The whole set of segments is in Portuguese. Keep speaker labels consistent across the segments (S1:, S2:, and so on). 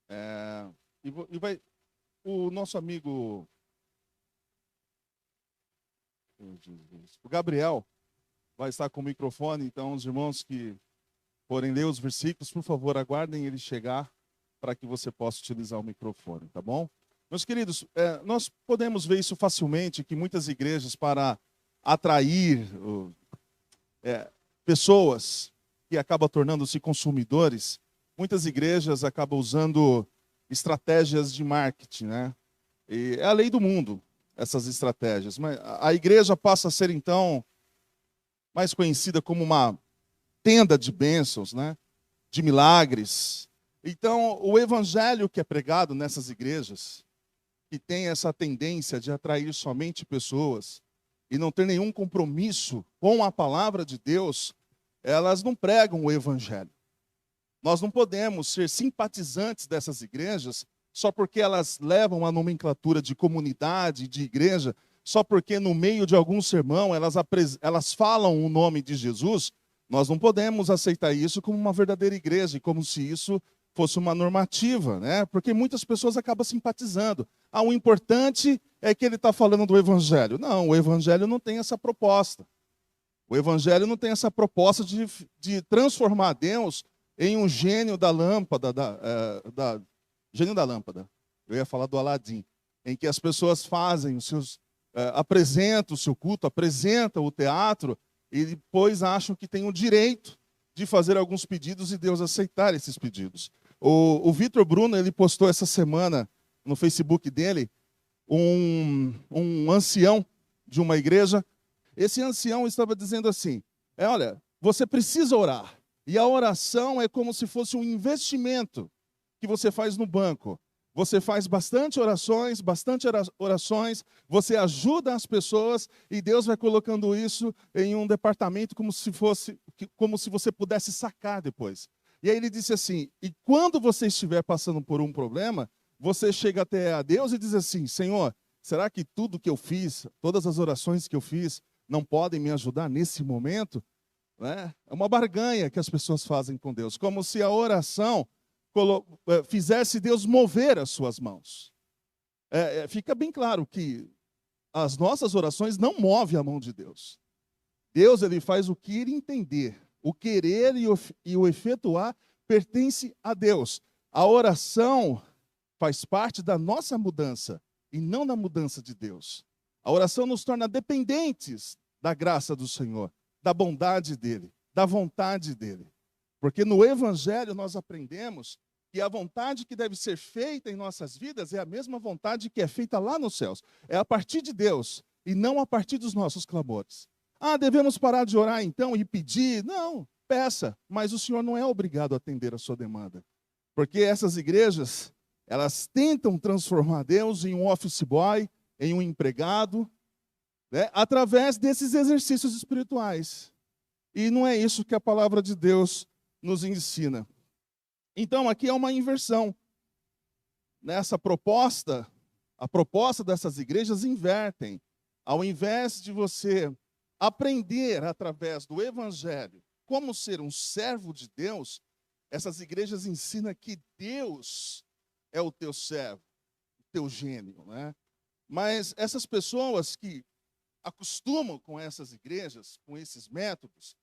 S1: É, o nosso amigo, oh, Jesus, o Gabriel, vai estar com o microfone, então os irmãos que forem ler os versículos, por favor, aguardem ele chegar para que você possa utilizar o microfone, tá bom? Meus queridos, nós podemos ver isso facilmente, que muitas igrejas, para atrair pessoas que acabam tornando-se consumidores, muitas igrejas acabam usando estratégias de marketing, né? E é a lei do mundo, essas estratégias. Mas a igreja passa a ser, então, mais conhecida como uma tenda de bênçãos, né? De milagres. Então, o evangelho que é pregado nessas igrejas, que tem essa tendência de atrair somente pessoas e não ter nenhum compromisso com a palavra de Deus, elas não pregam o evangelho. Nós não podemos ser simpatizantes dessas igrejas só porque elas levam a nomenclatura de comunidade, de igreja, só porque no meio de algum sermão elas falam o nome de Jesus. Nós não podemos aceitar isso como uma verdadeira igreja, e como se isso fosse uma normativa, né? Porque muitas pessoas acabam simpatizando. Ah, o importante é que ele está falando do evangelho. Não, o evangelho não tem essa proposta. O evangelho não tem essa proposta de transformar Deus em um gênio da lâmpada, gênio da lâmpada. Eu ia falar do Aladim, em que as pessoas fazem apresentam o seu culto, apresentam o teatro e depois acham que têm o direito de fazer alguns pedidos e Deus aceitar esses pedidos. O Vitor Bruno, ele postou essa semana no Facebook dele um ancião de uma igreja. Esse ancião estava dizendo assim: olha, você precisa orar. E a oração é como se fosse um investimento que você faz no banco. Você faz bastante orações, você ajuda as pessoas e Deus vai colocando isso em um departamento como se você pudesse sacar depois. E aí ele disse assim: e quando você estiver passando por um problema, você chega até a Deus e diz assim: Senhor, será que tudo que eu fiz, todas as orações que eu fiz, não podem me ajudar nesse momento? Né? É uma barganha que as pessoas fazem com Deus, como se a oração fizesse Deus mover as suas mãos. Fica bem claro que as nossas orações não movem a mão de Deus. Deus, ele faz o que ele entender. O querer e o efetuar pertence a Deus. A oração faz parte da nossa mudança e não da mudança de Deus. A oração nos torna dependentes da graça do Senhor, da bondade dele, da vontade dele. Porque no Evangelho nós aprendemos que a vontade que deve ser feita em nossas vidas é a mesma vontade que é feita lá nos céus. É a partir de Deus e não a partir dos nossos clamores. Ah, devemos parar de orar então e pedir? Não, peça, mas o Senhor não é obrigado a atender a sua demanda. Porque essas igrejas, elas tentam transformar Deus em um office boy, em um empregado, né, através desses exercícios espirituais. E não é isso que a palavra de Deus nos ensina. Então, aqui é uma inversão. Nessa proposta, a proposta dessas igrejas invertem. Ao invés de você aprender através do evangelho como ser um servo de Deus, essas igrejas ensinam que Deus é o teu servo, o teu gênio, né? Mas essas pessoas que acostumam com essas igrejas, com esses métodos,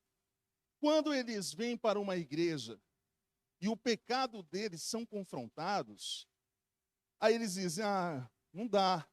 S1: quando eles vêm para uma igreja e o pecado deles são confrontados, aí eles dizem: ah, não dá,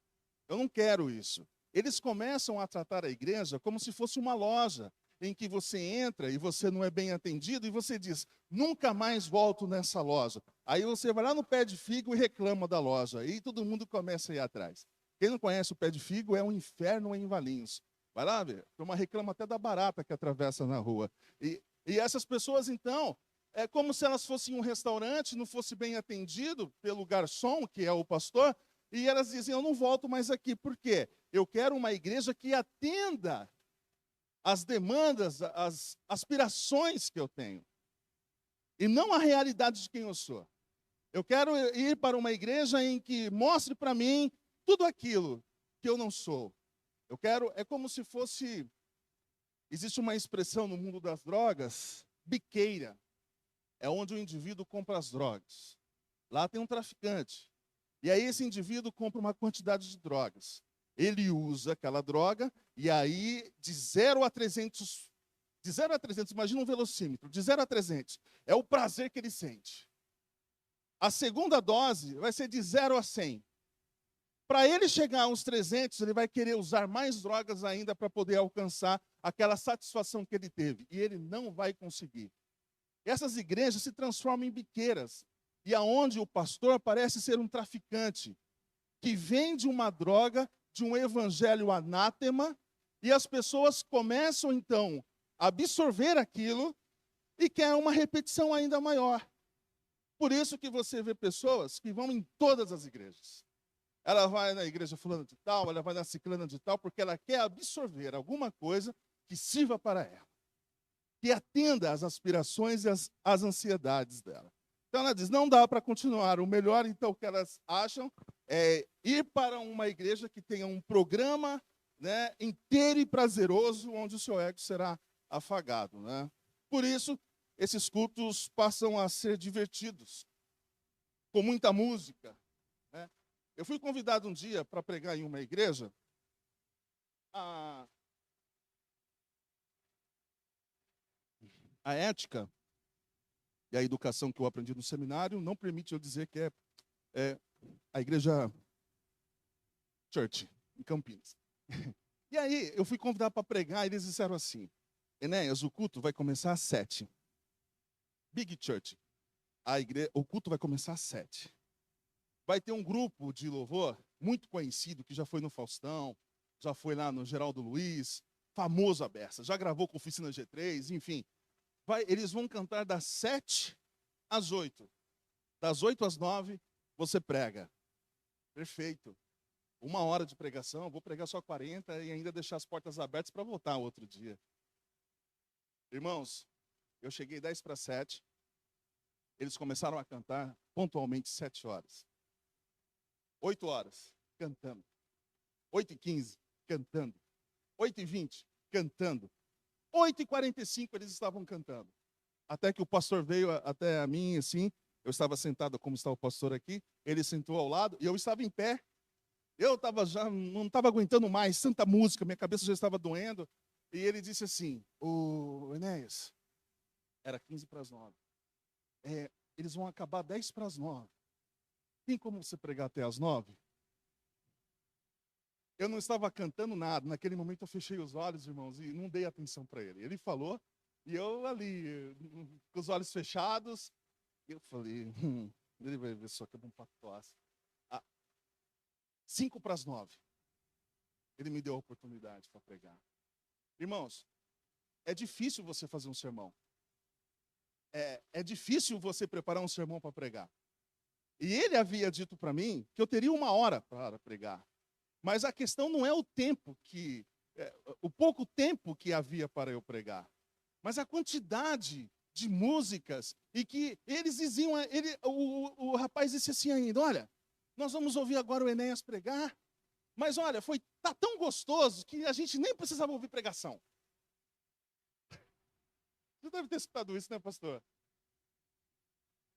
S1: eu não quero isso. Eles começam a tratar a igreja como se fosse uma loja, em que você entra e você não é bem atendido, e você diz: nunca mais volto nessa loja. Aí você vai lá no Pé de Figo e reclama da loja, aí todo mundo começa a ir atrás. Quem não conhece o Pé de Figo é um inferno em Valinhos. Vai lá ver, uma reclama até da barata que atravessa na rua. E essas pessoas, então, é como se elas fossem um restaurante, não fosse bem atendido pelo garçom, que é o pastor, e elas dizem: eu não volto mais aqui. Por quê? Eu quero uma igreja que atenda as demandas, as aspirações que eu tenho, e não a realidade de quem eu sou. Eu quero ir para uma igreja em que mostre para mim tudo aquilo que eu não sou. Eu quero, é como se fosse, existe uma expressão no mundo das drogas, biqueira. É onde o indivíduo compra as drogas. Lá tem um traficante. E aí esse indivíduo compra uma quantidade de drogas. Ele usa aquela droga e aí de 0 a 300, imagina um velocímetro, de 0 a 300, é o prazer que ele sente. A segunda dose vai ser de 0 a 100. Para ele chegar aos 300, ele vai querer usar mais drogas ainda para poder alcançar aquela satisfação que ele teve. E ele não vai conseguir. Essas igrejas se transformam em biqueiras. E aonde o pastor parece ser um traficante que vende uma droga de um evangelho anátema, e as pessoas começam então a absorver aquilo e querem uma repetição ainda maior. Por isso que você vê pessoas que vão em todas as igrejas. Ela vai na igreja fulana de tal, ela vai na ciclana de tal, porque ela quer absorver alguma coisa que sirva para ela, que atenda às aspirações e às ansiedades dela. Então ela diz, não dá para continuar. O melhor, então, que elas acham é ir para uma igreja que tenha um programa, né, inteiro e prazeroso, onde o seu ego será afagado. Né? Por isso, esses cultos passam a ser divertidos, com muita música. Né? Eu fui convidado um dia para pregar em uma igreja. A ética e a educação que eu aprendi no seminário não permite eu dizer que é a igreja Church, em Campinas. E aí, eu fui convidado para pregar, e eles disseram assim, Enéas, o culto vai começar às 7. Big Church, o culto vai começar às 7. Vai ter um grupo de louvor muito conhecido, que já foi no Faustão, já foi lá no Geraldo Luiz, famoso a beça, já gravou com Oficina G3, enfim. Eles vão cantar das 7 às 8. Das 8 às 9, você prega. Perfeito. 1 hora de pregação, vou pregar só 40 e ainda deixar as portas abertas para voltar outro dia. Irmãos, eu cheguei 10 para 7. Eles começaram a cantar pontualmente 7 horas. 8 horas, cantando. 8h15, cantando. 8h20, cantando. 8h45 eles estavam cantando. Até que o pastor veio até a mim, assim, eu estava sentado como está o pastor aqui, ele sentou ao lado e eu estava em pé. Eu não estava aguentando mais tanta música, minha cabeça já estava doendo. E ele disse assim, Enéas, era 15 para as 9. Eles vão acabar 10 para as 9. Tem como você pregar até as 9? Eu não estava cantando nada. Naquele momento eu fechei os olhos, irmãos, e não dei atenção para ele. Ele falou, e eu ali, com os olhos fechados, eu falei, ele vai ver só que é bom pactuasse. 5 para as 9. Ele me deu a oportunidade para pregar. Irmãos, é difícil você fazer um sermão. É difícil você preparar um sermão para pregar. E ele havia dito para mim que eu teria 1 hora para pregar. Mas a questão não é o tempo o pouco tempo que havia para eu pregar, mas a quantidade de músicas, e que eles diziam, o rapaz disse assim ainda, olha, nós vamos ouvir agora o Enéas pregar, mas olha, tá tão gostoso que a gente nem precisava ouvir pregação. Você deve ter escutado isso, né, pastor?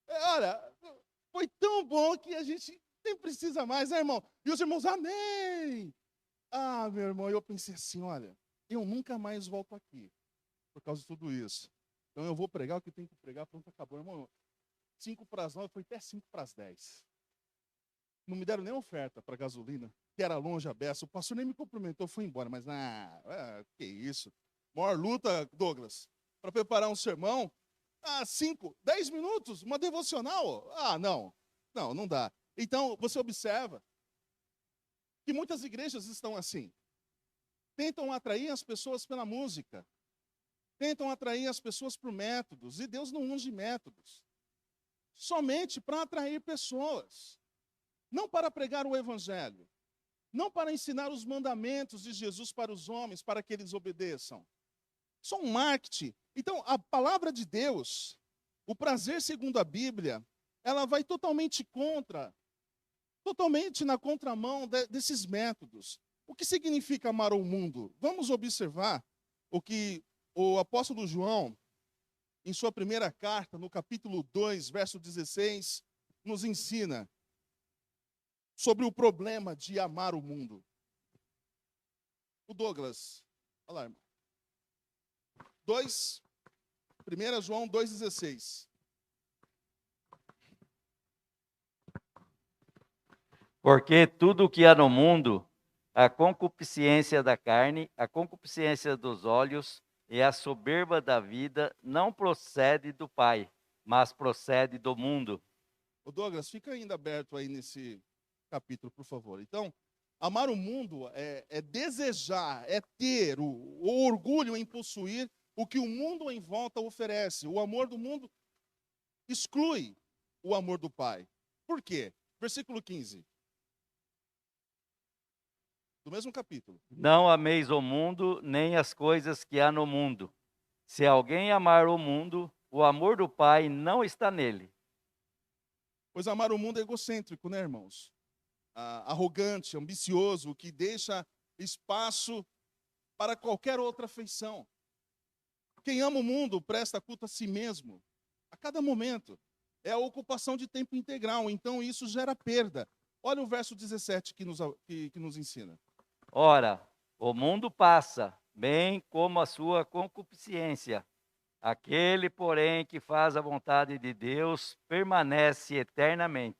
S1: Olha, foi tão bom que a gente nem precisa mais, né, irmão? E os irmãos, amém! Ah, meu irmão, eu pensei assim, olha, eu nunca mais volto aqui por causa de tudo isso. Então eu vou pregar o que tem que pregar, pronto, acabou. Irmão, 5 para as 9, foi até 5 para as 10. Não me deram nem oferta para gasolina, que era longe a beça. O pastor nem me cumprimentou, foi embora. Mas, que isso. Maior luta, Douglas, para preparar um sermão. 5, 10 minutos, uma devocional. Não dá. Então, você observa que muitas igrejas estão assim. Tentam atrair as pessoas pela música. Tentam atrair as pessoas por métodos. E Deus não unge métodos. Somente para atrair pessoas. Não para pregar o evangelho. Não para ensinar os mandamentos de Jesus para os homens, para que eles obedeçam. Isso é um marketing. Então, a palavra de Deus, o prazer segundo a Bíblia, ela vai totalmente na contramão desses métodos. O que significa amar o mundo? Vamos observar o que o apóstolo João, em sua primeira carta, no capítulo 2, verso 16, nos ensina sobre o problema de amar o mundo? O Douglas, olha lá, irmão. 1 João 2,16.
S2: Porque tudo o que há no mundo, a concupiscência da carne, a concupiscência dos olhos e a soberba da vida, não procede do Pai, mas procede do mundo.
S1: O Douglas, fica ainda aberto aí nesse capítulo, por favor. Então, amar o mundo é desejar, é ter o orgulho em possuir o que o mundo em volta oferece. O amor do mundo exclui o amor do Pai. Por quê? Versículo 15. Do mesmo capítulo.
S2: Não ameis o mundo, nem as coisas que há no mundo. Se alguém amar o mundo, o amor do Pai não está nele.
S1: Pois amar o mundo é egocêntrico, né, irmãos? Arrogante, ambicioso, que deixa espaço para qualquer outra afeição. Quem ama o mundo presta culto a si mesmo, a cada momento. É a ocupação de tempo integral, então isso gera perda. Olha o verso 17 que nos ensina.
S2: Ora, o mundo passa, bem como a sua concupiscência. Aquele, porém, que faz a vontade de Deus permanece eternamente.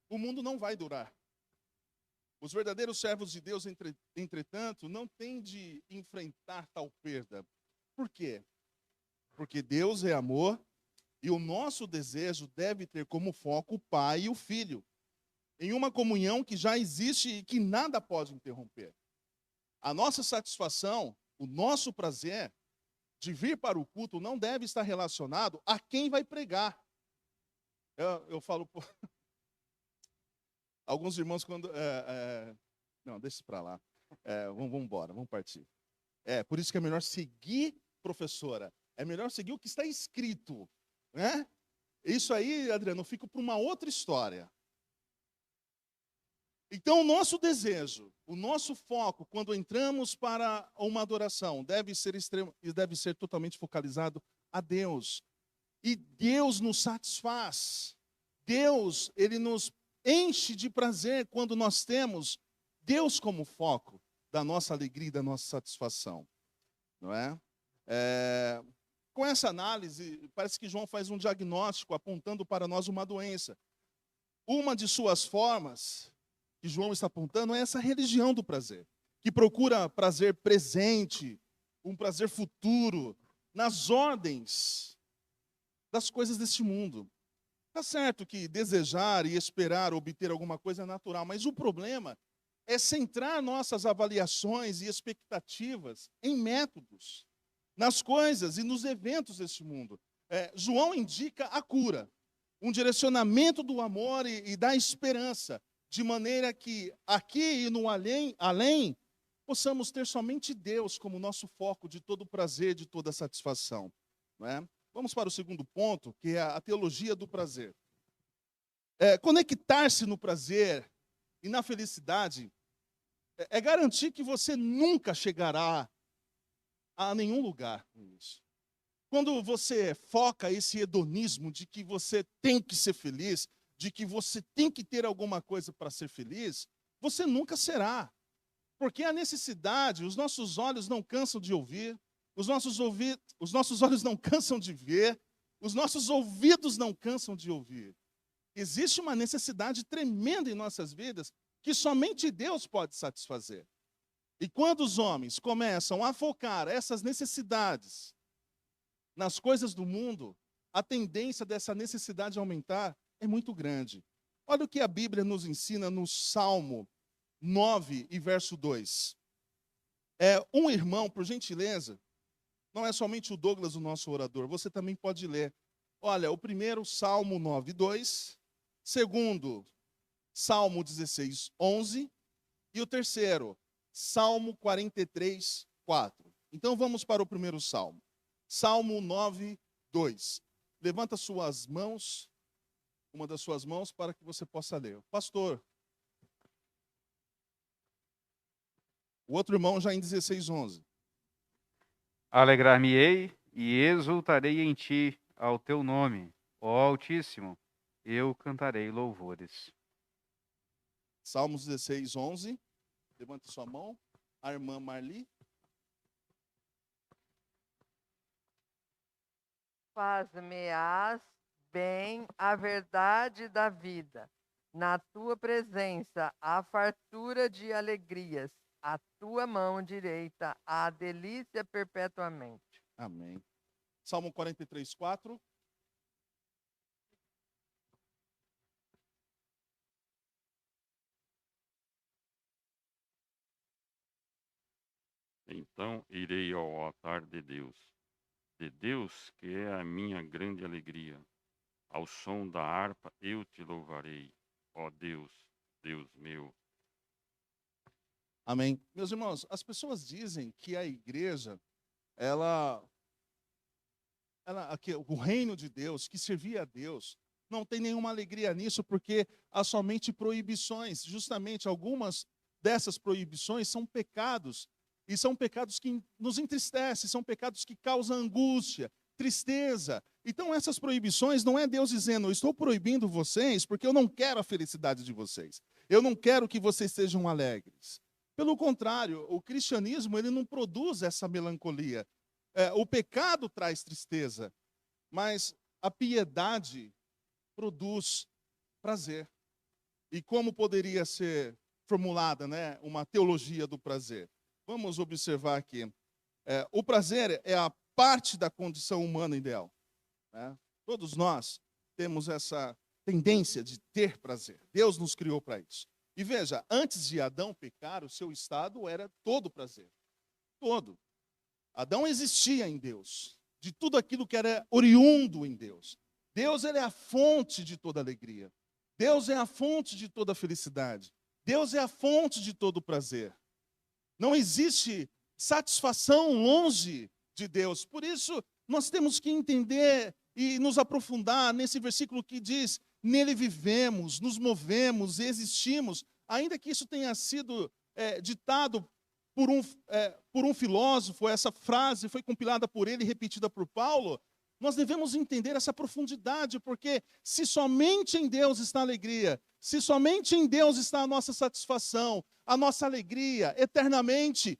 S1: O mundo não vai durar. Os verdadeiros servos de Deus, entretanto, não têm de enfrentar tal perda. Por quê? Porque Deus é amor e o nosso desejo deve ter como foco o Pai e o Filho, em uma comunhão que já existe e que nada pode interromper. A nossa satisfação, o nosso prazer de vir para o culto não deve estar relacionado a quem vai pregar. Eu falo, pô, alguns irmãos quando... não, deixa isso para lá. Vamos embora, vamos partir. Por isso que é melhor seguir, professora. É melhor seguir o que está escrito. Né? Isso aí, Adriano, fica para uma outra história. Então, o nosso desejo, o nosso foco, quando entramos para uma adoração, deve ser totalmente focalizado a Deus. E Deus nos satisfaz. Deus, Ele nos enche de prazer quando nós temos Deus como foco da nossa alegria e da nossa satisfação. Não é? Com essa análise, parece que João faz um diagnóstico apontando para nós uma doença. Uma de suas formas que João está apontando é essa religião do prazer, que procura prazer presente, um prazer futuro, nas ordens das coisas deste mundo. Está certo que desejar e esperar obter alguma coisa é natural, mas o problema é centrar nossas avaliações e expectativas em métodos, nas coisas e nos eventos deste mundo. João indica a cura, um direcionamento do amor e da esperança, de maneira que aqui e no além possamos ter somente Deus como nosso foco de todo prazer, de toda satisfação. Não é? Vamos para o segundo ponto, que é a teologia do prazer. Conectar-se no prazer e na felicidade é garantir que você nunca chegará a nenhum lugar com isso. Quando você foca esse hedonismo de que você tem que ser feliz, de que você tem que ter alguma coisa para ser feliz, você nunca será. Porque a necessidade, os nossos olhos não cansam de ouvir, os nossos olhos não cansam de ver, os nossos ouvidos não cansam de ouvir. Existe uma necessidade tremenda em nossas vidas que somente Deus pode satisfazer. E quando os homens começam a focar essas necessidades nas coisas do mundo, a tendência dessa necessidade aumentar é muito grande. Olha o que a Bíblia nos ensina no Salmo 9 e verso 2. Um irmão, por gentileza, não é somente o Douglas o nosso orador, você também pode ler. Olha, o primeiro, Salmo 9, 2. Segundo, Salmo 16, 11. E o terceiro, Salmo 43, 4. Então vamos para o primeiro Salmo. Salmo 9, 2. Levanta suas mãos, uma das suas mãos, para que você possa ler. Pastor. O outro irmão já em 16, 11.
S3: Alegrar-me-ei e exultarei em ti, ao teu nome, ó Altíssimo. eu cantarei louvores.
S1: Salmos 16, 11. Levante sua mão. A irmã Marli.
S4: Faz-me-ás bem a verdade da vida. Na tua presença há fartura de alegrias. A tua mão direita há delícia perpetuamente.
S1: Amém. Salmo 43, 4.
S5: Então irei ao altar de Deus que é a minha grande alegria. Ao som da harpa eu te louvarei, ó Deus, Deus meu.
S1: Amém. Meus irmãos, as pessoas dizem que a igreja, o reino de Deus, que servia a Deus, não tem nenhuma alegria nisso, porque há somente proibições. Justamente algumas dessas proibições são pecados, e são pecados que nos entristecem, são pecados que causam angústia, tristeza. Então essas proibições não é Deus dizendo, eu estou proibindo vocês porque eu não quero a felicidade de vocês. Eu não quero que vocês sejam alegres. Pelo contrário, o cristianismo ele não produz essa melancolia. O pecado traz tristeza, mas a piedade produz prazer. E como poderia ser formulada, né, uma teologia do prazer? Vamos observar aqui. O prazer é a parte da condição humana ideal. Né? Todos nós temos essa tendência de ter prazer. Deus nos criou para isso. E veja, antes de Adão pecar, o seu estado era todo prazer. Todo. Adão existia em Deus, de tudo aquilo que era oriundo em Deus. Deus ele é a fonte de toda alegria. Deus é a fonte de toda felicidade. Deus é a fonte de todo prazer. Não existe satisfação longe de Deus. Por isso, nós temos que entender e nos aprofundar nesse versículo que diz: nele vivemos, nos movemos, existimos. Ainda que isso tenha sido ditado por um filósofo, essa frase foi compilada por ele e repetida por Paulo, nós devemos entender essa profundidade, porque se somente em Deus está a alegria, se somente em Deus está a nossa satisfação, a nossa alegria eternamente,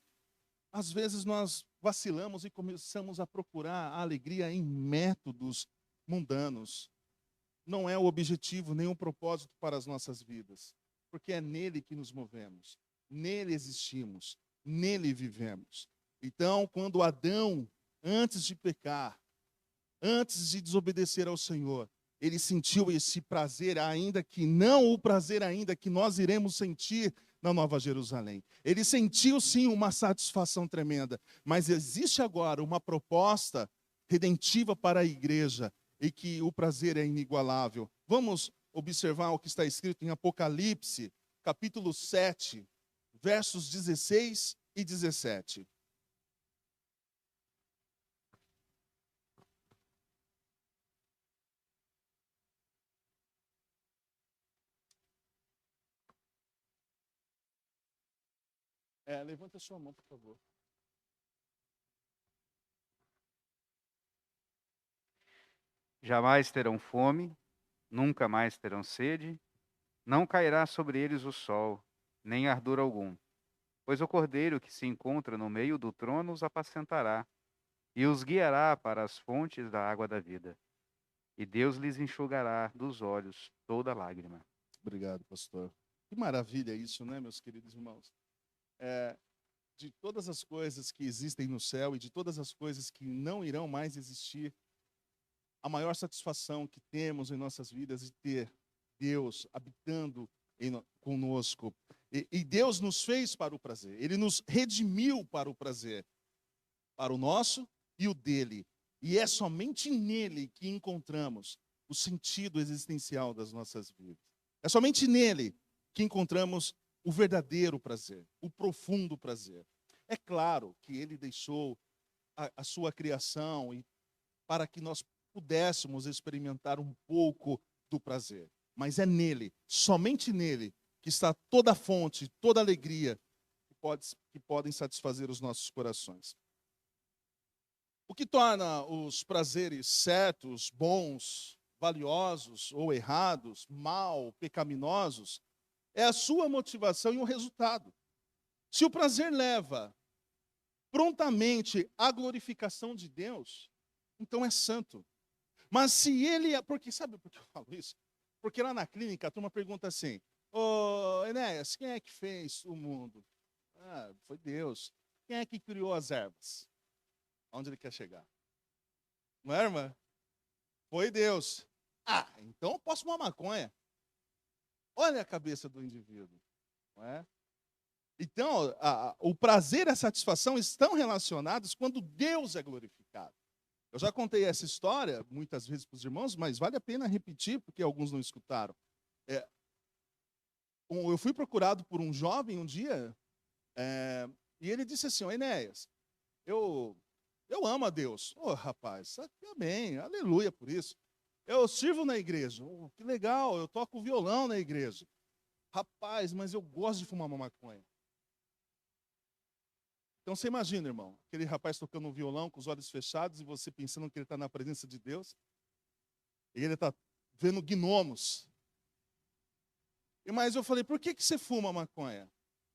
S1: às vezes nós vacilamos e começamos a procurar a alegria em métodos mundanos. Não é o objetivo, nem o propósito para as nossas vidas, porque é nele que nos movemos, nele existimos, nele vivemos. Então, quando Adão, antes de pecar, antes de desobedecer ao Senhor, ele sentiu esse prazer, ainda que não o prazer ainda que nós iremos sentir na Nova Jerusalém. Ele sentiu sim uma satisfação tremenda, mas existe agora uma proposta redentiva para a igreja e que o prazer é inigualável. Vamos observar o que está escrito em Apocalipse, capítulo 7, versos 16 e 17. Levanta a sua mão, por favor.
S3: Jamais terão fome, nunca mais terão sede, não cairá sobre eles o sol, nem ardor algum. Pois o cordeiro que se encontra no meio do trono os apacentará, e os guiará para as fontes da água da vida. E Deus lhes enxugará dos olhos toda lágrima.
S1: Obrigado, pastor. Que maravilha isso, né, meus queridos irmãos? De todas as coisas que existem no céu e de todas as coisas que não irão mais existir, a maior satisfação que temos em nossas vidas é ter Deus habitando conosco. E Deus nos fez para o prazer. Ele nos redimiu para o prazer, para o nosso e o dele. E é somente nele que encontramos o sentido existencial das nossas vidas. É somente nele que encontramos o verdadeiro prazer, o profundo prazer. É claro que ele deixou a sua criação e para que nós pudéssemos experimentar um pouco do prazer. Mas é nele, somente nele, que está toda a fonte, toda a alegria que podem satisfazer os nossos corações. O que torna os prazeres certos, bons, valiosos ou errados, mal, pecaminosos, é a sua motivação e o resultado. Se o prazer leva prontamente à glorificação de Deus, então é santo. Mas se ele é... Porque, sabe por que eu falo isso? Porque lá na clínica a turma pergunta assim: ô Enéas, quem é que fez o mundo? Ah, foi Deus. Quem é que criou as ervas? Onde ele quer chegar? Não é, irmã? Foi Deus. Ah, então eu posso fumar maconha. Olha a cabeça do indivíduo. Não é? Então, o prazer e a satisfação estão relacionados quando Deus é glorificado. Eu já contei essa história muitas vezes para os irmãos, mas vale a pena repetir, porque alguns não escutaram. Eu fui procurado por um jovem um dia, e ele disse assim: Enéas, eu amo a Deus. Ô, rapaz, amém, aleluia por isso. Eu sirvo na igreja. Oh, que legal, eu toco violão na igreja. Rapaz, mas eu gosto de fumar uma maconha. Então você imagina, irmão, aquele rapaz tocando um violão com os olhos fechados e você pensando que ele está na presença de Deus. E ele está vendo gnomos. Mas eu falei: por que você fuma maconha?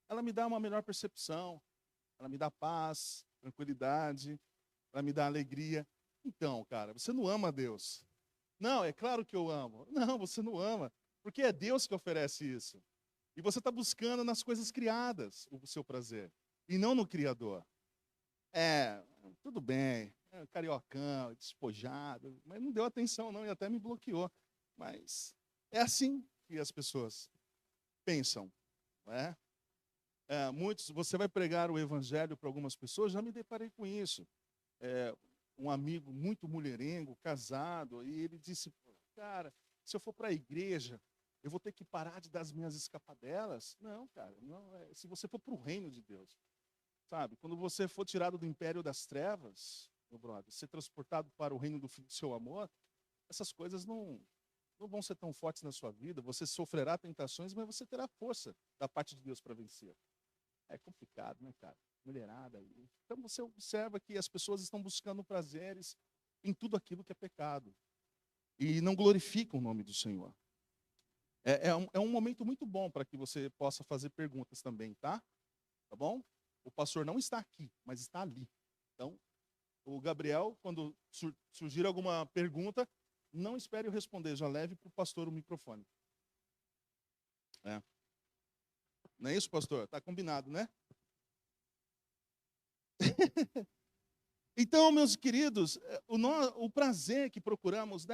S1: Ela me dá uma melhor percepção. Ela me dá paz, tranquilidade. Ela me dá alegria. Então, cara, você não ama a Deus. Não, é claro que eu amo. Não, você não ama. Porque é Deus que oferece isso. E você está buscando nas coisas criadas o seu prazer. E não no Criador. Tudo bem. Cariocão, despojado. Mas não deu atenção, não. E até me bloqueou. Mas é assim que as pessoas pensam. Não é? Você vai pregar o evangelho para algumas pessoas, já me deparei com isso. Um amigo muito mulherengo, casado, e ele disse: cara, se eu for para a igreja, eu vou ter que parar de dar as minhas escapadelas? Não, cara, não. Se você for para o reino de Deus, sabe? Quando você for tirado do império das trevas, meu brother, ser transportado para o reino do Filho do seu amor, essas coisas não vão ser tão fortes na sua vida. Você sofrerá tentações, mas você terá força da parte de Deus para vencer. É complicado, né, cara? Mulherada. Então você observa que as pessoas estão buscando prazeres em tudo aquilo que é pecado. E não glorificam o nome do Senhor. É um momento muito bom para que você possa fazer perguntas também, tá? Tá bom? O pastor não está aqui, mas está ali. Então, o Gabriel, quando surgir alguma pergunta, não espere eu responder, já leve para o pastor o microfone. Não é isso, pastor? Está combinado, né? Então, meus queridos, o prazer que procuramos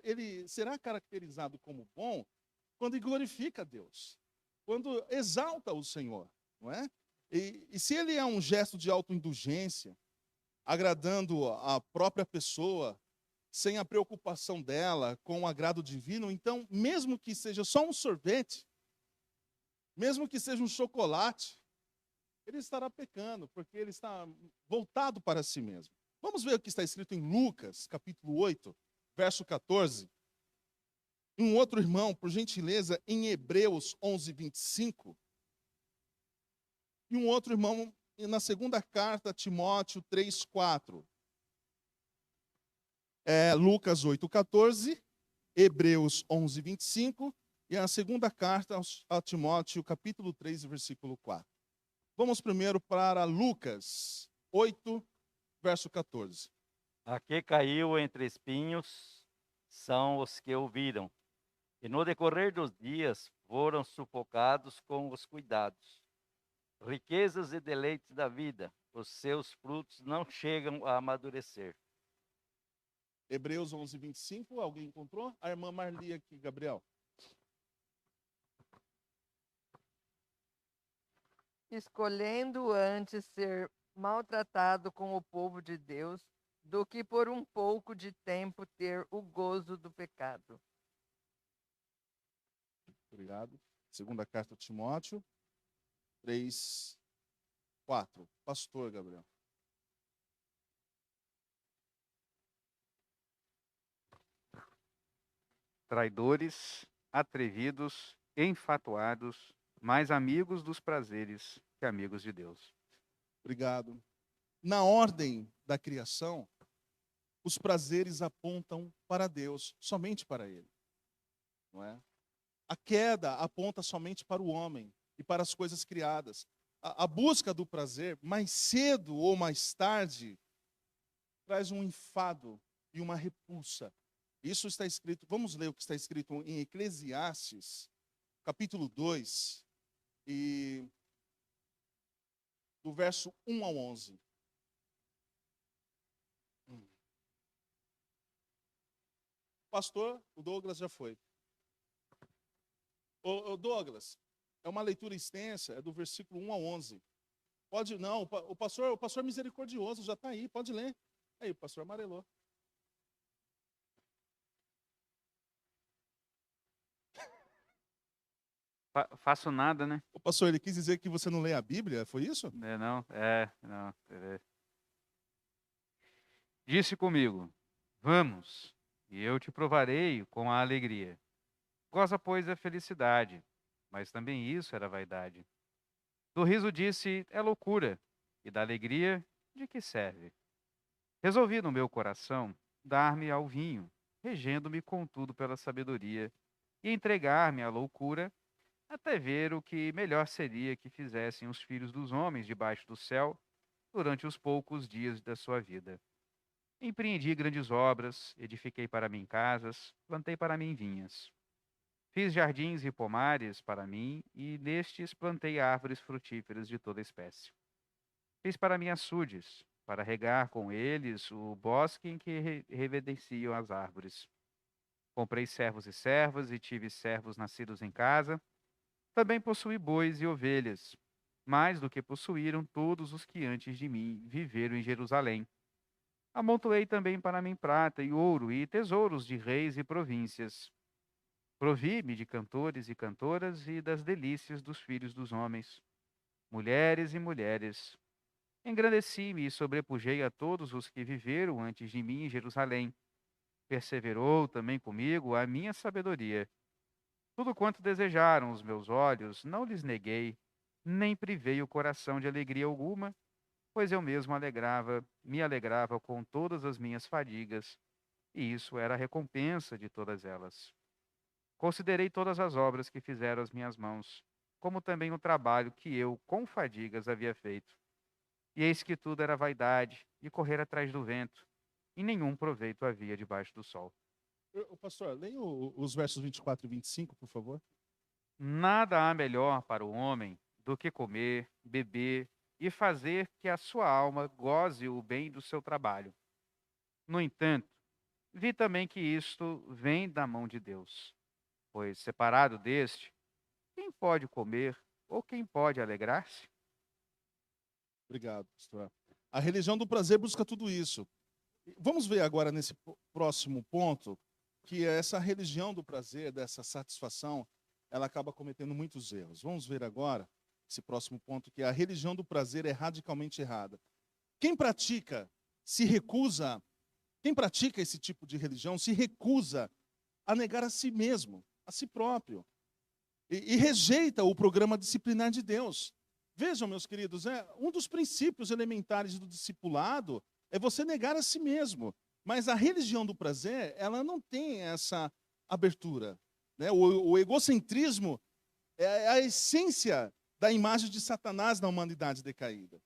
S1: ele será caracterizado como bom quando glorifica a Deus, quando exalta o Senhor, não é? E se ele é um gesto de autoindulgência, agradando a própria pessoa, sem a preocupação dela com o agrado divino, então, mesmo que seja só um sorvete, mesmo que seja um chocolate, ele estará pecando, porque ele está voltado para si mesmo. Vamos ver o que está escrito em Lucas, capítulo 8, verso 14. Um outro irmão, por gentileza, em Hebreus 11, 25. E um outro irmão, na segunda carta a Timóteo 3, 4. Lucas 8, 14, Hebreus 11, 25. E a segunda carta a Timóteo, capítulo 3, versículo 4. Vamos primeiro para Lucas 8, verso 14.
S2: A que caiu entre espinhos são os que ouviram, e no decorrer dos dias foram sufocados com os cuidados. Riquezas e deleites da vida, os seus frutos não chegam a amadurecer.
S1: Hebreus 11, 25, alguém encontrou? A irmã Marli aqui, Gabriel.
S4: Escolhendo antes ser maltratado com o povo de Deus, do que por um pouco de tempo ter o gozo do pecado.
S1: Obrigado. Segunda carta a Timóteo 3, 4. Pastor Gabriel.
S3: Traidores, atrevidos, enfatuados, mais amigos dos prazeres que amigos de Deus.
S1: Obrigado. Na ordem da criação, os prazeres apontam para Deus, somente para Ele. Não é? A queda aponta somente para o homem e para as coisas criadas. A busca do prazer, mais cedo ou mais tarde, traz um enfado e uma repulsa. Isso está escrito, vamos ler o que está escrito em Eclesiastes, capítulo 2, e do verso 1 ao 11. Pastor, o Douglas já foi. Ô Douglas, é uma leitura extensa, é do versículo 1 ao 11. Pode, não, o pastor misericordioso já está aí, pode ler. Aí, o pastor amarelou.
S3: Faço nada, né?
S1: O pastor, ele quis dizer que você não lê a Bíblia, foi isso?
S3: Não. Disse comigo, vamos, e eu te provarei com a alegria. Goza, pois, a felicidade, mas também isso era vaidade. Do riso disse, é loucura, e da alegria, de que serve? Resolvi no meu coração dar-me ao vinho, regendo-me contudo pela sabedoria, e entregar-me à loucura, até ver o que melhor seria que fizessem os filhos dos homens debaixo do céu durante os poucos dias da sua vida. Empreendi grandes obras, edifiquei para mim casas, plantei para mim vinhas. Fiz jardins e pomares para mim, e nestes plantei árvores frutíferas de toda espécie. Fiz para mim açudes, para regar com eles o bosque em que reverenciam as árvores. Comprei servos e servas, e tive servos nascidos em casa. Também possuí bois e ovelhas, mais do que possuíram todos os que antes de mim viveram em Jerusalém. Amontoei também para mim prata e ouro e tesouros de reis e províncias. Provi-me de cantores e cantoras e das delícias dos filhos dos homens, mulheres e mulheres. Engrandeci-me e sobrepujei a todos os que viveram antes de mim em Jerusalém. Perseverou também comigo a minha sabedoria. Tudo quanto desejaram os meus olhos, não lhes neguei, nem privei o coração de alegria alguma, pois eu mesmo me alegrava com todas as minhas fadigas, e isso era a recompensa de todas elas. Considerei todas as obras que fizeram as minhas mãos, como também o trabalho que eu, com fadigas, havia feito. E eis que tudo era vaidade e correr atrás do vento, e nenhum proveito havia debaixo do sol.
S1: Pastor, leia os versos 24 e 25, por favor.
S3: Nada há melhor para o homem do que comer, beber e fazer que a sua alma goze o bem do seu trabalho. No entanto, vi também que isto vem da mão de Deus, pois separado deste, quem pode comer ou quem pode alegrar-se?
S1: Obrigado, pastor. A religião do prazer busca tudo isso. Vamos ver agora nesse próximo ponto que essa religião do prazer, dessa satisfação, ela acaba cometendo muitos erros. Vamos ver agora esse próximo ponto, que a religião do prazer é radicalmente errada. Quem pratica esse tipo de religião se recusa a negar a si mesmo, a si próprio, e rejeita o programa disciplinar de Deus. Vejam, meus queridos, um dos princípios elementares do discipulado é você negar a si mesmo. Mas a religião do prazer, ela não tem essa abertura, né? O egocentrismo é a essência da imagem de Satanás na humanidade decaída.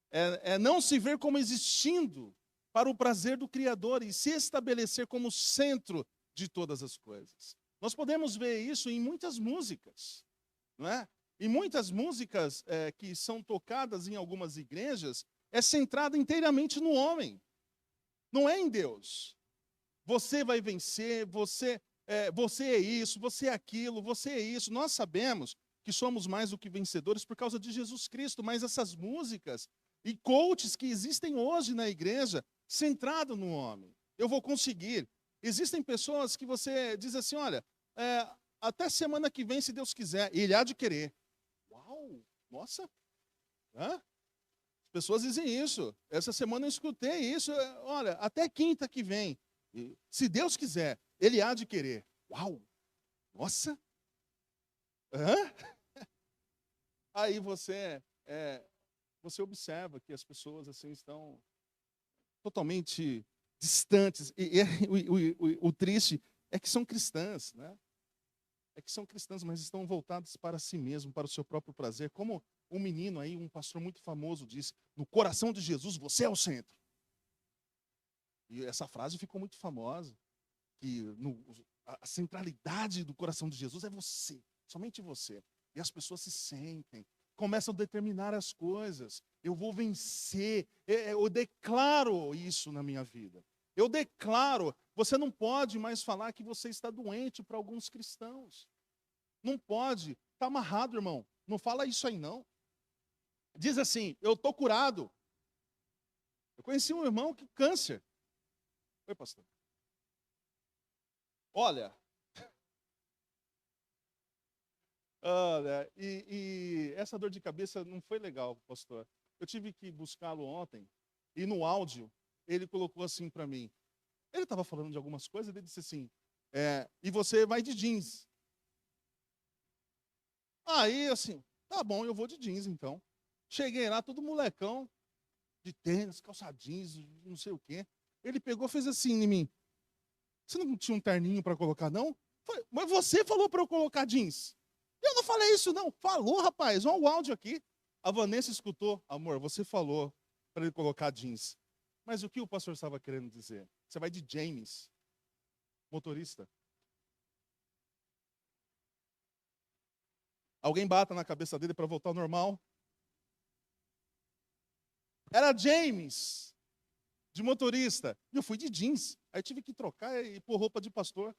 S1: É não se ver como existindo para o prazer do Criador e se estabelecer como centro de todas as coisas. Nós podemos ver isso em muitas músicas, não é? E muitas músicas que são tocadas em algumas igrejas é centrada inteiramente no homem. Não é em Deus. Você vai vencer, você é isso, você é aquilo, você é isso. Nós sabemos que somos mais do que vencedores por causa de Jesus Cristo, mas essas músicas e coaches que existem hoje na igreja, centrado no homem. Eu vou conseguir. Existem pessoas que você diz assim, olha, até semana que vem, se Deus quiser, ele há de querer. Uau, nossa, hã? As pessoas dizem isso. Essa semana eu escutei isso. Olha, até quinta que vem, se Deus quiser, ele há de querer. Uau, nossa. Hã? Aí você observa que as pessoas assim estão totalmente distantes. E o triste é que são cristãs, né? É que são cristãs, mas estão voltadas para si mesmo, para o seu próprio prazer. Como um menino aí, um pastor muito famoso disse, no coração de Jesus, você é o centro. E essa frase ficou muito famosa, que a centralidade do coração de Jesus é você, somente você. E as pessoas se sentem, começam a determinar as coisas. Eu vou vencer, eu declaro isso na minha vida. Eu declaro, você não pode mais falar que você está doente para alguns cristãos. Não pode, está amarrado, irmão. Não fala isso aí, não. Diz assim, eu estou curado. Eu conheci um irmão que câncer. Oi, pastor. Olha, e essa dor de cabeça não foi legal, pastor. Eu tive que buscá-lo ontem, e no áudio, ele colocou assim para mim. Ele estava falando de algumas coisas, ele disse assim, e você vai de jeans. Aí, assim, tá bom, eu vou de jeans, então. Cheguei lá, todo molecão, de tênis, calça jeans, não sei o quê. Ele pegou, fez assim em mim. Você não tinha um terninho para colocar, não? Falei, mas você falou para eu colocar jeans. Eu não falei isso, não. Falou, rapaz, olha o áudio aqui. A Vanessa escutou, amor, você falou para ele colocar jeans. Mas o que o pastor estava querendo dizer? Você vai de James, motorista. Alguém bata na cabeça dele para voltar ao normal. Era James, de motorista. E eu fui de jeans. Aí tive que trocar e pôr roupa de pastor.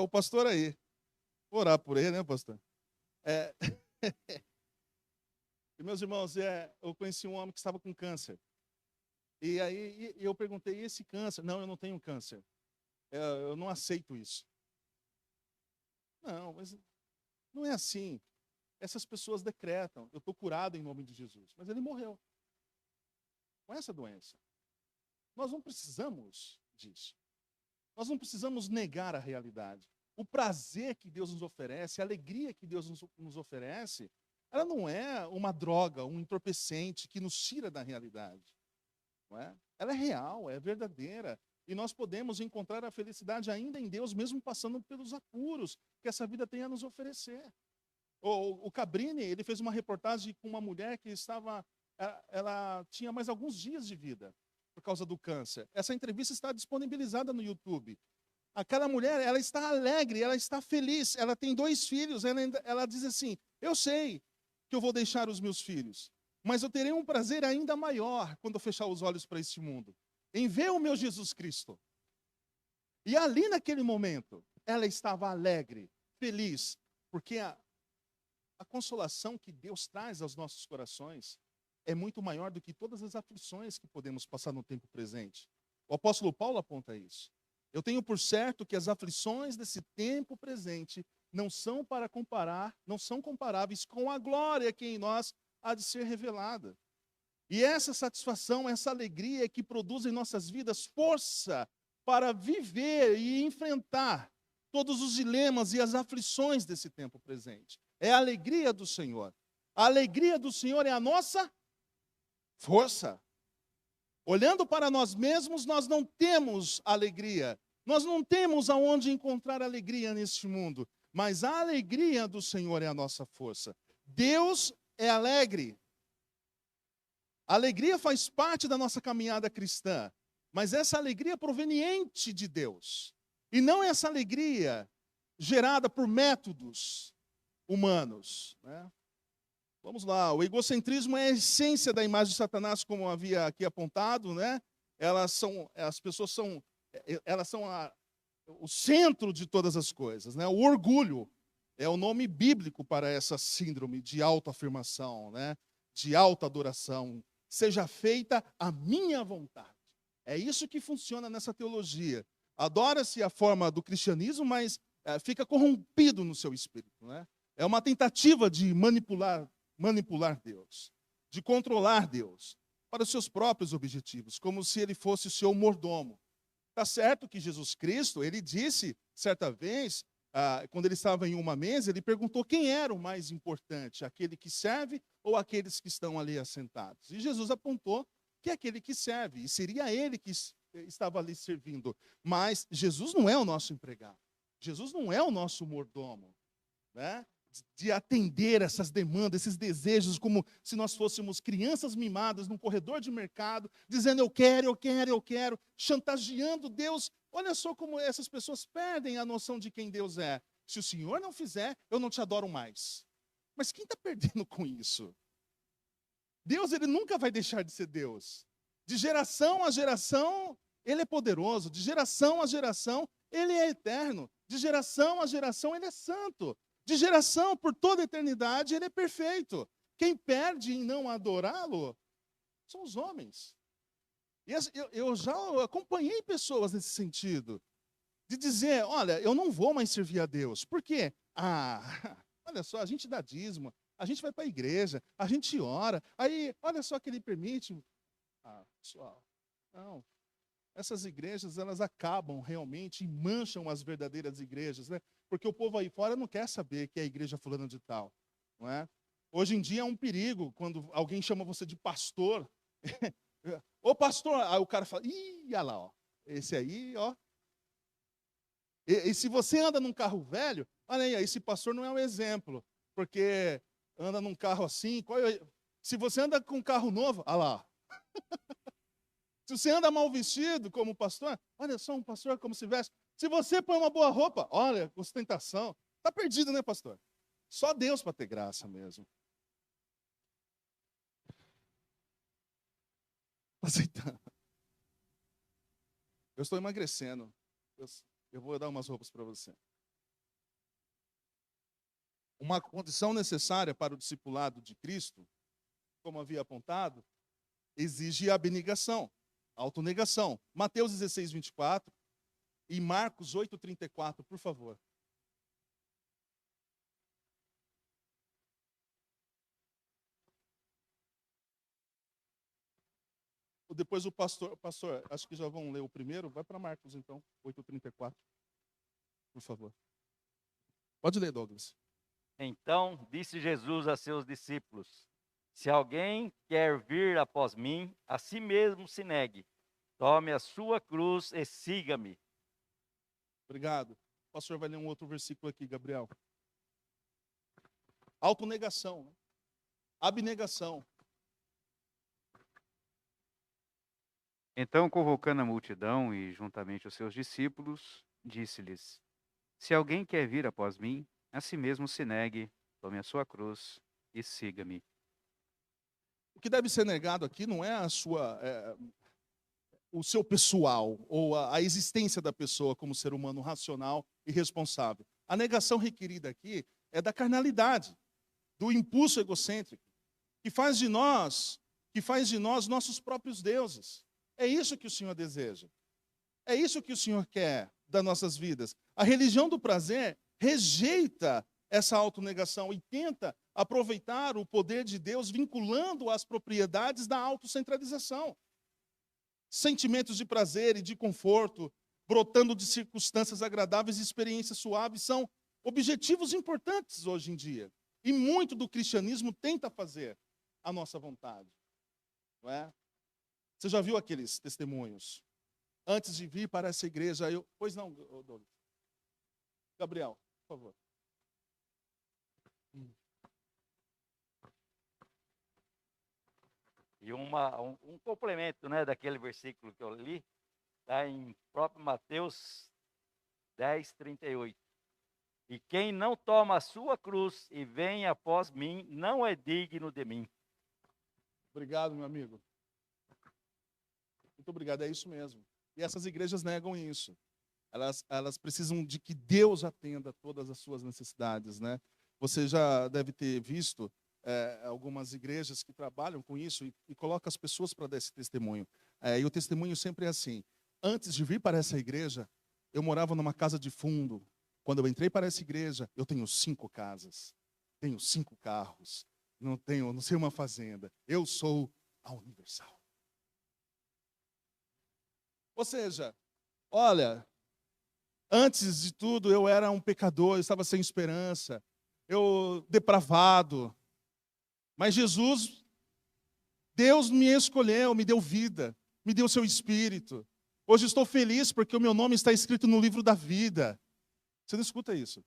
S1: O pastor aí. Vou orar por ele, né, pastor? E, meus irmãos, eu conheci um homem que estava com câncer. E aí eu perguntei, e esse câncer? Não, eu não tenho câncer. Eu não aceito isso. Não, mas não é assim. Essas pessoas decretam, eu estou curado em nome de Jesus. Mas ele morreu com essa doença. Nós não precisamos disso. Nós não precisamos negar a realidade. O prazer que Deus nos oferece, a alegria que Deus nos oferece, ela não é uma droga, um entorpecente que nos tira da realidade. Não é? Ela é real, é verdadeira. E nós podemos encontrar a felicidade ainda em Deus, mesmo passando pelos apuros que essa vida tem a nos oferecer. O Cabrini, ele fez uma reportagem com uma mulher que ela tinha mais alguns dias de vida por causa do câncer. Essa entrevista está disponibilizada no YouTube. Aquela mulher, ela está alegre, ela está feliz, ela tem 2 filhos, ela diz assim, eu sei que eu vou deixar os meus filhos, mas eu terei um prazer ainda maior quando eu fechar os olhos para este mundo, em ver o meu Jesus Cristo. E ali naquele momento, ela estava alegre, feliz, porque a consolação que Deus traz aos nossos corações é muito maior do que todas as aflições que podemos passar no tempo presente. O apóstolo Paulo aponta isso. Eu tenho por certo que as aflições desse tempo presente não são comparáveis com a glória que em nós há de ser revelada. E essa satisfação, essa alegria é que produz em nossas vidas força para viver e enfrentar todos os dilemas e as aflições desse tempo presente. É a alegria do Senhor. A alegria do Senhor é a nossa força. Olhando para nós mesmos, nós não temos alegria. Nós não temos aonde encontrar alegria neste mundo. Mas a alegria do Senhor é a nossa força. Deus é alegre. A alegria faz parte da nossa caminhada cristã. Mas essa alegria é proveniente de Deus. E não essa alegria gerada por métodos humanos, né? Vamos lá, o egocentrismo é a essência da imagem de Satanás, como havia aqui apontado, né? As pessoas são o centro de todas as coisas, né? O orgulho é o nome bíblico para essa síndrome de autoafirmação, né? De autoadoração. Seja feita a minha vontade. É isso que funciona nessa teologia. Adora-se a forma do cristianismo, mas fica corrompido no seu espírito, né? É uma tentativa de manipular Deus, de controlar Deus para os seus próprios objetivos, como se ele fosse o seu mordomo. Está certo que Jesus Cristo, ele disse, certa vez, quando ele estava em uma mesa, ele perguntou quem era o mais importante, aquele que serve ou aqueles que estão ali assentados. E Jesus apontou que é aquele que serve, e seria ele que estava ali servindo. Mas Jesus não é o nosso empregado. Jesus não é o nosso mordomo, né? De atender essas demandas, esses desejos, como se nós fôssemos crianças mimadas num corredor de mercado, dizendo eu quero, eu quero, eu quero, chantageando Deus. Olha só como essas pessoas perdem a noção de quem Deus é. Se o Senhor não fizer, eu não te adoro mais. Mas quem está perdendo com isso? Deus, ele nunca vai deixar de ser Deus. De geração a geração, ele é poderoso. De geração a geração, ele é eterno. De geração a geração, ele é santo. De geração, por toda a eternidade, ele é perfeito. Quem perde em não adorá-lo são os homens. E eu já acompanhei pessoas nesse sentido. De dizer, olha, eu não vou mais servir a Deus. Por quê? Olha só, a gente dá dízimo, a gente vai para a igreja, a gente ora, aí, olha só que ele permite. Pessoal, não. Essas igrejas, elas acabam realmente e mancham as verdadeiras igrejas, né? Porque o povo aí fora não quer saber que é a igreja fulana de tal, não é? Hoje em dia é um perigo quando alguém chama você de pastor. Ô pastor, aí o cara fala, ih, olha lá, ó, esse aí, ó. E se você anda num carro velho, olha aí, esse pastor não é um exemplo, porque anda num carro assim, se você anda com um carro novo, olha lá. Se você anda mal vestido como pastor, olha só um pastor como se veste. Se você põe uma boa roupa, olha, ostentação. Está perdido, né, pastor? Só Deus para ter graça mesmo. Aceitando. Eu estou emagrecendo. Eu vou dar umas roupas para você. Uma condição necessária para o discipulado de Cristo, como havia apontado, exige abnegação, autonegação. Mateus 16, 24 e Marcos 8, 34, por favor. Depois o pastor, acho que já vão ler o primeiro, vai para Marcos então, 8:34, por favor. Pode ler, Douglas.
S2: Então disse Jesus a seus discípulos: se alguém quer vir após mim, a si mesmo se negue, tome a sua cruz e siga-me.
S1: Obrigado. O pastor vai ler um outro versículo aqui, Gabriel. Autonegação, né? Abnegação.
S3: Então, convocando a multidão e juntamente os seus discípulos, disse-lhes: se alguém quer vir após mim, a si mesmo se negue, tome a sua cruz e siga-me.
S1: O que deve ser negado aqui não é o seu pessoal ou a existência da pessoa como ser humano racional e responsável. A negação requerida aqui é da carnalidade, do impulso egocêntrico, que faz de nós nossos próprios deuses. É isso que o Senhor deseja. É isso que o Senhor quer das nossas vidas. A religião do prazer rejeita essa autonegação e tenta aproveitar o poder de Deus vinculando as propriedades da autocentralização. Sentimentos de prazer e de conforto, brotando de circunstâncias agradáveis e experiências suaves, são objetivos importantes hoje em dia. E muito do cristianismo tenta fazer a nossa vontade. Não é? Você já viu aqueles testemunhos? Antes de vir para essa igreja, Pois não, Douglas. Gabriel, por favor.
S2: E um complemento, né, daquele versículo que eu li, está em próprio Mateus 10, 38. E quem não toma a sua cruz e vem após mim, não é digno de mim.
S1: Obrigado, meu amigo. Muito obrigado, é isso mesmo. E essas igrejas negam isso. Elas precisam de que Deus atenda todas as suas necessidades, né? Você já deve ter visto algumas igrejas que trabalham com isso e colocam as pessoas para dar esse testemunho. E o testemunho sempre é assim: antes de vir para essa igreja, eu morava numa casa de fundo. Quando eu entrei para essa igreja, eu tenho 5 casas, tenho 5 carros, não sei uma fazenda. Eu sou a Universal. Ou seja, olha, antes de tudo eu era um pecador, eu estava sem esperança, eu depravado. Mas Jesus Deus me escolheu, me deu vida, me deu seu Espírito. Hoje estou feliz porque o meu nome está escrito no livro da vida. Você não escuta isso?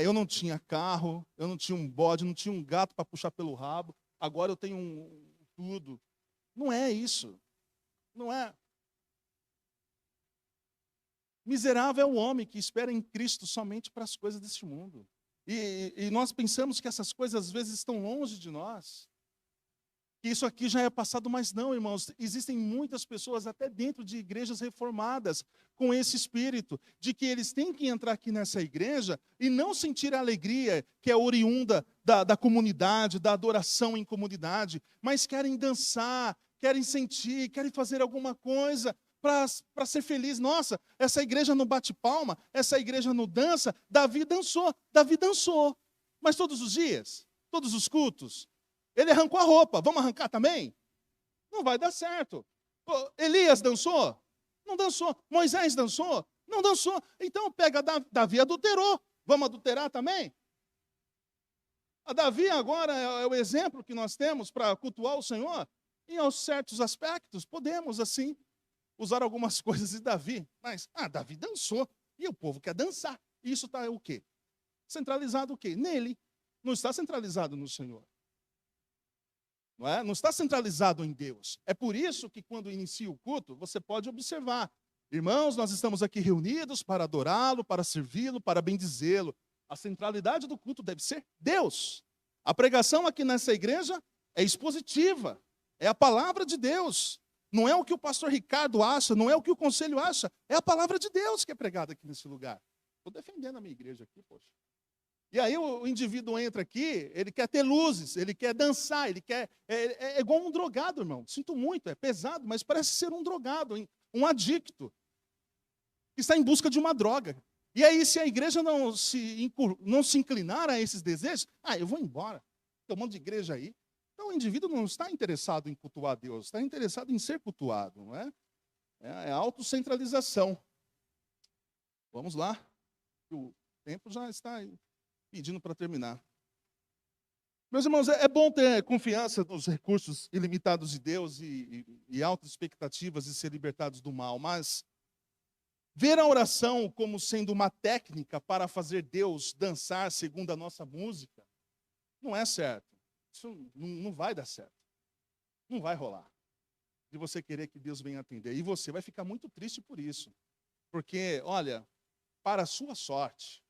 S1: Eu não tinha carro, eu não tinha um bode, não tinha um gato para puxar pelo rabo. Agora eu tenho tudo. Não é isso. Não é. Miserável é o homem que espera em Cristo somente para as coisas deste mundo. E nós pensamos que essas coisas às vezes estão longe de nós. Que isso aqui já é passado, mas não, irmãos. Existem muitas pessoas, até dentro de igrejas reformadas, com esse espírito, de que eles têm que entrar aqui nessa igreja e não sentir a alegria que é oriunda da comunidade, da adoração em comunidade, mas querem dançar, querem sentir, querem fazer alguma coisa para ser feliz. Nossa, essa igreja não bate palma, essa igreja não dança. Davi dançou. Mas todos os dias, todos os cultos, ele arrancou a roupa. Vamos arrancar também? Não vai dar certo. Elias dançou? Não dançou. Moisés dançou? Não dançou. Então pega Davi, adulterou. Vamos adulterar também? A Davi agora é o exemplo que nós temos para cultuar o Senhor. Em certos aspectos, podemos assim usar algumas coisas de Davi. Mas, Davi dançou. E o povo quer dançar. E isso está o quê? Centralizado o quê? Nele. Não está centralizado no Senhor. Não é? Não está centralizado em Deus. É por isso que quando inicia o culto, você pode observar. Irmãos, nós estamos aqui reunidos para adorá-lo, para servi-lo, para bendizê-lo. A centralidade do culto deve ser Deus. A pregação aqui nessa igreja é expositiva. É a palavra de Deus. Não é o que o pastor Ricardo acha, não é o que o conselho acha. É a palavra de Deus que é pregada aqui nesse lugar. Estou defendendo a minha igreja aqui, poxa. E aí o indivíduo entra aqui, ele quer ter luzes, ele quer dançar, ele quer... É igual um drogado, irmão. Sinto muito, é pesado, mas parece ser um drogado, um adicto, que está em busca de uma droga. E aí, se a igreja não se inclinar a esses desejos, eu vou embora. Tem um monte de igreja aí. Então o indivíduo não está interessado em cultuar Deus, está interessado em ser cultuado, não é? É autocentralização. Vamos lá. O tempo já está pedindo para terminar. Meus irmãos, é bom ter confiança nos recursos ilimitados de Deus e altas expectativas de ser libertados do mal, mas ver a oração como sendo uma técnica para fazer Deus dançar segundo a nossa música, não é certo. Isso não vai dar certo. Não vai rolar. De você querer que Deus venha atender. E você vai ficar muito triste por isso. Porque, olha, para a sua sorte,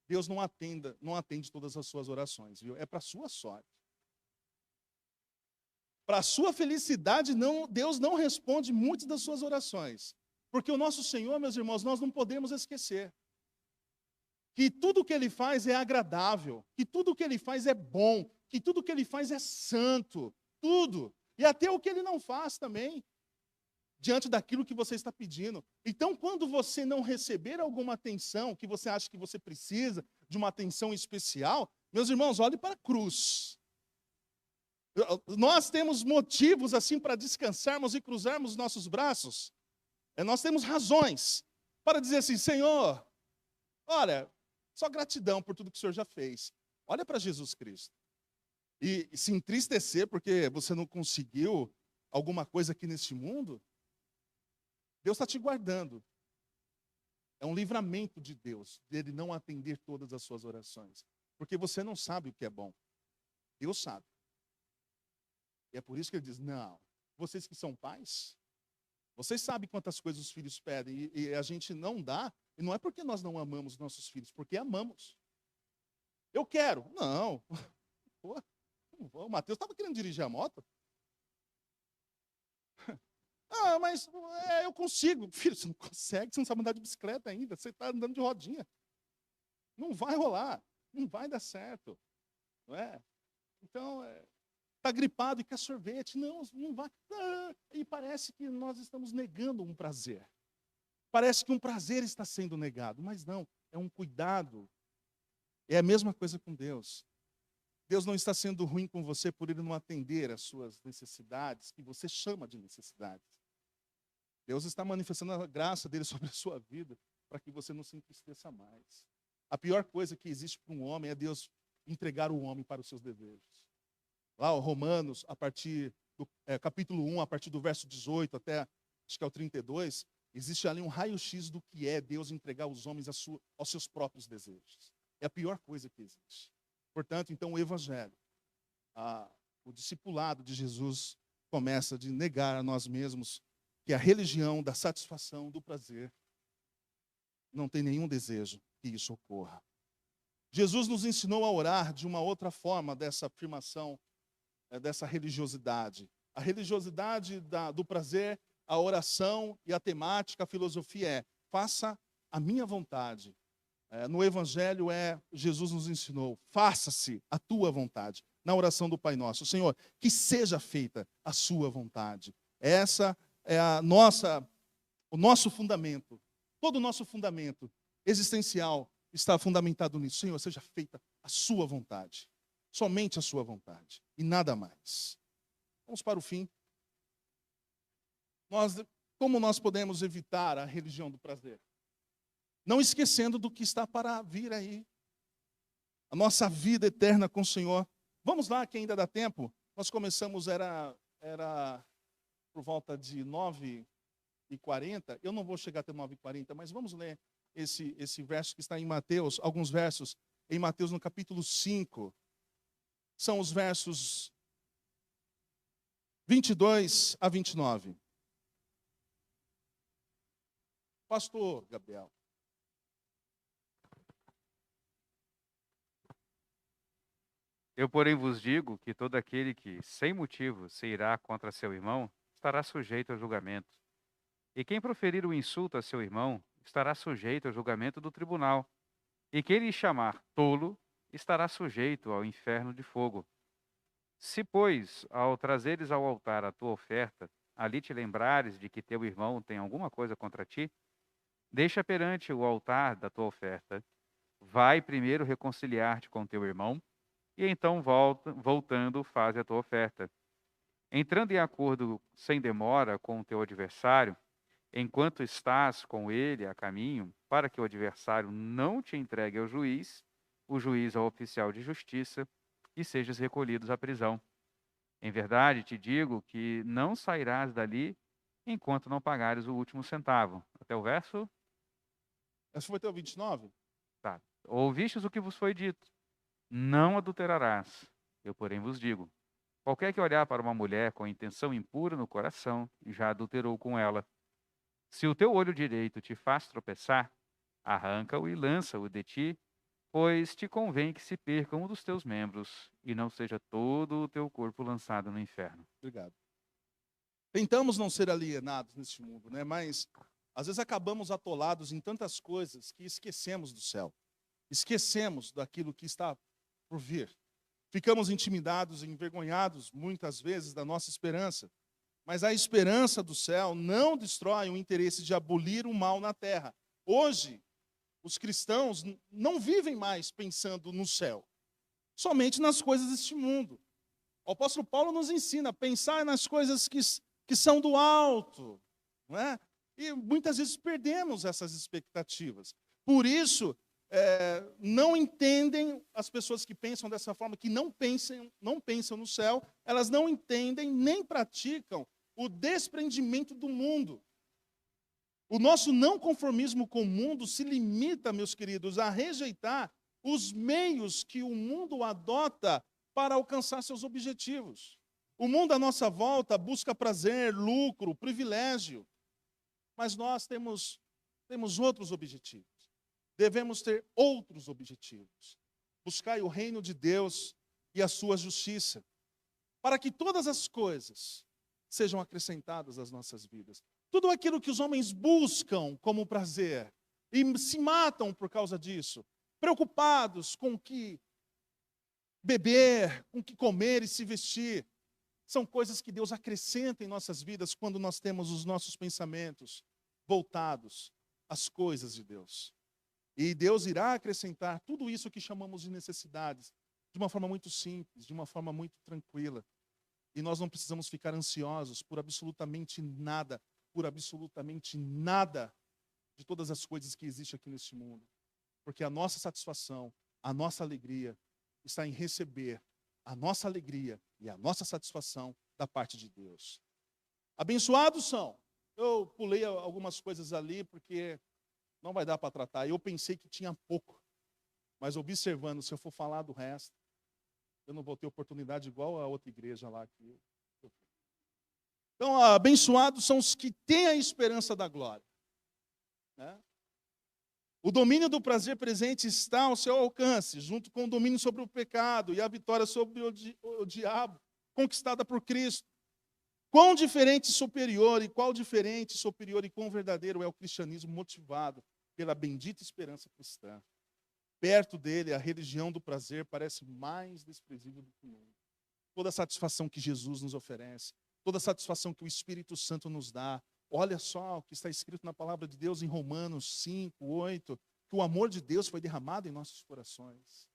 S1: Deus não atende todas as suas orações, viu? É para a sua sorte. Para a sua felicidade, Deus não responde muitas das suas orações. Porque o nosso Senhor, meus irmãos, nós não podemos esquecer que tudo o que Ele faz é agradável, que tudo o que Ele faz é bom, que tudo o que Ele faz é santo, tudo. E até o que Ele não faz também, diante daquilo que você está pedindo. Então, quando você não receber alguma atenção, que você acha que você precisa de uma atenção especial, meus irmãos, olhe para a cruz. Nós temos motivos assim para descansarmos e cruzarmos nossos braços. Nós temos razões para dizer assim, Senhor, olha, só gratidão por tudo que o Senhor já fez. Olha para Jesus Cristo. E se entristecer porque você não conseguiu alguma coisa aqui neste mundo, Deus está te guardando. É um livramento de Deus, dele não atender todas as suas orações. Porque você não sabe o que é bom. Deus sabe. E é por isso que ele diz, não, vocês que são pais, vocês sabem quantas coisas os filhos pedem e a gente não dá, e não é porque nós não amamos nossos filhos, porque amamos. Eu quero. Não. Pô, o Matheus estava querendo dirigir a moto. Mas eu consigo. Filho, você não consegue, você não sabe andar de bicicleta ainda, você está andando de rodinha. Não vai rolar, não vai dar certo. Não é? Então, está gripado e quer sorvete. Não vai. E parece que nós estamos negando um prazer. Parece que um prazer está sendo negado, mas não, é um cuidado. É a mesma coisa com Deus. Deus não está sendo ruim com você por Ele não atender às suas necessidades, que você chama de necessidades. Deus está manifestando a graça dele sobre a sua vida, para que você não se entristeça mais. A pior coisa que existe para um homem é Deus entregar o homem para os seus desejos. lá o Romanos, a partir do capítulo 1, a partir do verso 18 até, acho que é o 32, existe ali um raio-x do que é Deus entregar os homens aos seus próprios desejos. É a pior coisa que existe. Portanto, então, o evangelho, o discipulado de Jesus começa de negar a nós mesmos que a religião da satisfação, do prazer, não tem nenhum desejo que isso ocorra. Jesus nos ensinou a orar de uma outra forma dessa afirmação, dessa religiosidade. A religiosidade do prazer, a oração e a temática, a filosofia faça a minha vontade. No Evangelho Jesus nos ensinou, faça-se a tua vontade. Na oração do Pai Nosso, Senhor, que seja feita a sua vontade. Essa é o nosso fundamento. Todo o nosso fundamento existencial está fundamentado nisso. Senhor, seja feita a sua vontade. Somente a sua vontade. E nada mais. Vamos para o fim. Como nós podemos evitar a religião do prazer? Não esquecendo do que está para vir aí. A nossa vida eterna com o Senhor. Vamos lá, que ainda dá tempo. Nós começamos, era por volta de 9h40. Eu não vou chegar até 9h40, mas vamos ler esse verso que está em Mateus, alguns versos em Mateus no capítulo 5. São os versos 22 a 29. Pastor Gabriel.
S3: Eu, porém, vos digo que todo aquele que, sem motivo, se irá contra seu irmão, estará sujeito a julgamento. E quem proferir um insulto a seu irmão, estará sujeito ao julgamento do tribunal. E quem lhe chamar tolo, estará sujeito ao inferno de fogo. Se, pois, ao trazeres ao altar a tua oferta, ali te lembrares de que teu irmão tem alguma coisa contra ti, deixa perante o altar da tua oferta. Vai primeiro reconciliar-te com teu irmão, e então voltando, faz a tua oferta. Entrando em acordo sem demora com o teu adversário, enquanto estás com ele a caminho, para que o adversário não te entregue ao juiz, o juiz ao oficial de justiça, e sejas recolhidos à prisão. Em verdade te digo que não sairás dali enquanto não pagares o último centavo. Até o verso?
S1: Esse foi até o 29?
S3: Tá. Ouvistes o que vos foi dito: não adulterarás. Eu, porém, vos digo: qualquer que olhar para uma mulher com intenção impura no coração, já adulterou com ela. Se o teu olho direito te faz tropeçar, arranca-o e lança-o de ti, pois te convém que se perca um dos teus membros, e não seja todo o teu corpo lançado no inferno.
S1: Obrigado. Tentamos não ser alienados neste mundo, né? Mas às vezes acabamos atolados em tantas coisas que esquecemos do céu. Esquecemos daquilo que está por vir. Ficamos intimidados, envergonhados muitas vezes da nossa esperança. Mas a esperança do céu não destrói o interesse de abolir o mal na terra. Hoje, os cristãos não vivem mais pensando no céu, somente nas coisas deste mundo. O apóstolo Paulo nos ensina a pensar nas coisas que são do alto, não é? E muitas vezes perdemos essas expectativas. Por isso, não entendem as pessoas que pensam dessa forma, que não pensam no céu, elas não entendem nem praticam o desprendimento do mundo. O nosso não conformismo com o mundo se limita, meus queridos, a rejeitar os meios que o mundo adota para alcançar seus objetivos. O mundo à nossa volta busca prazer, lucro, privilégio, mas nós temos outros objetivos. Devemos ter outros objetivos. Buscai o reino de Deus e a sua justiça, para que todas as coisas sejam acrescentadas às nossas vidas. Tudo aquilo que os homens buscam como prazer e se matam por causa disso, preocupados com o que beber, com o que comer e se vestir, são coisas que Deus acrescenta em nossas vidas quando nós temos os nossos pensamentos voltados às coisas de Deus. E Deus irá acrescentar tudo isso que chamamos de necessidades de uma forma muito simples, de uma forma muito tranquila. E nós não precisamos ficar ansiosos por absolutamente nada de todas as coisas que existem aqui neste mundo. Porque a nossa satisfação, a nossa alegria está em receber a nossa alegria e a nossa satisfação da parte de Deus. Abençoados são. Eu pulei algumas coisas ali porque não vai dar para tratar. Eu pensei que tinha pouco, mas observando, se eu for falar do resto, eu não vou ter oportunidade igual a outra igreja lá. Então, abençoados são os que têm a esperança da glória, né? O domínio do prazer presente está ao seu alcance, junto com o domínio sobre o pecado e a vitória sobre o diabo, conquistada por Cristo. Quão diferente e superior, e qual diferente, superior e quão verdadeiro é o cristianismo motivado pela bendita esperança cristã. Perto dele, a religião do prazer parece mais desprezível do que o mundo. Toda a satisfação que Jesus nos oferece, toda a satisfação que o Espírito Santo nos dá. Olha só o que está escrito na palavra de Deus em Romanos 5, 8, que o amor de Deus foi derramado em nossos corações,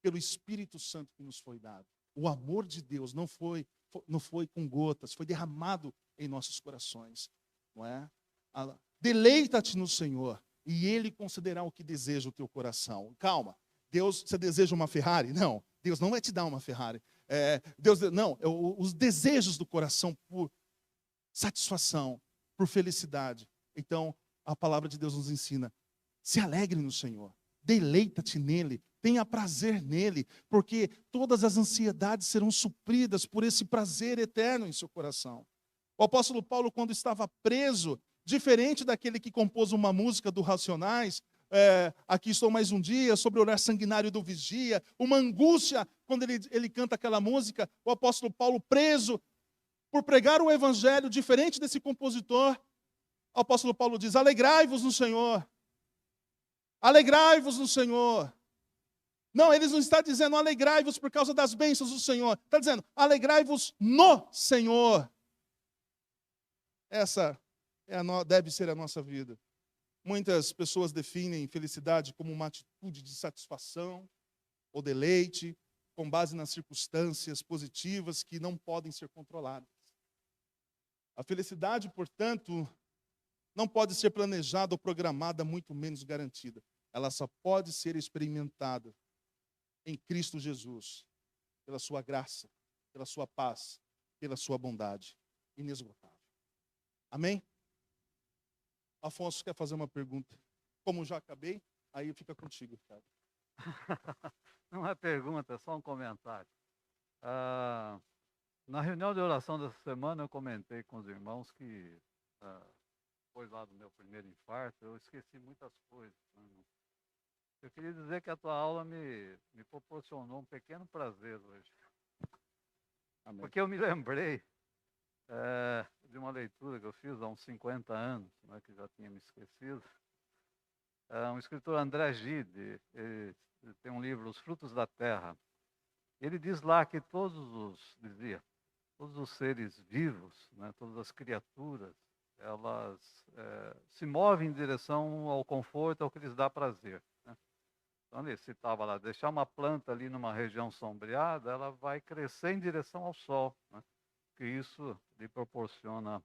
S1: pelo Espírito Santo que nos foi dado. O amor de Deus não foi com gotas, foi derramado em nossos corações. Não é? Deleita-te no Senhor, e Ele concederá o que deseja o teu coração. Calma, Deus, você deseja uma Ferrari? Não, Deus não vai te dar uma Ferrari. Os desejos do coração por satisfação, por felicidade. Então, a palavra de Deus nos ensina, se alegre no Senhor, deleita-te nele, tenha prazer nele, porque todas as ansiedades serão supridas por esse prazer eterno em seu coração. O apóstolo Paulo, quando estava preso, diferente daquele que compôs uma música do Racionais, aqui estou mais um dia, sobre o olhar sanguinário do vigia, uma angústia, quando ele canta aquela música, o apóstolo Paulo preso, por pregar o evangelho, diferente desse compositor, o apóstolo Paulo diz, alegrai-vos no Senhor, alegrai-vos no Senhor. Não, ele não está dizendo alegrai-vos por causa das bênçãos do Senhor, está dizendo alegrai-vos no Senhor. Essa deve ser a nossa vida. Muitas pessoas definem felicidade como uma atitude de satisfação ou deleite, com base nas circunstâncias positivas que não podem ser controladas. A felicidade, portanto, não pode ser planejada ou programada, muito menos garantida. Ela só pode ser experimentada em Cristo Jesus, pela sua graça, pela sua paz, pela sua bondade inesgotável. Amém? Afonso quer fazer uma pergunta. Como já acabei, aí fica contigo, Ricardo.
S6: Não é pergunta, é só um comentário. Na reunião de oração dessa semana, eu comentei com os irmãos que, depois lá do meu primeiro infarto, eu esqueci muitas coisas. Né? Eu queria dizer que a tua aula me proporcionou um pequeno prazer hoje. Amém. Porque eu me lembrei de uma leitura que eu fiz há uns 50 anos, né, que já tinha me esquecido. Um escritor, André Gide, ele tem um livro, Os Frutos da Terra. Ele diz lá que todos os seres vivos, né, todas as criaturas, elas se movem em direção ao conforto, ao que lhes dá prazer. Né? Então ele citava lá, deixar uma planta ali numa região sombreada, ela vai crescer em direção ao sol, né? Que isso lhe proporciona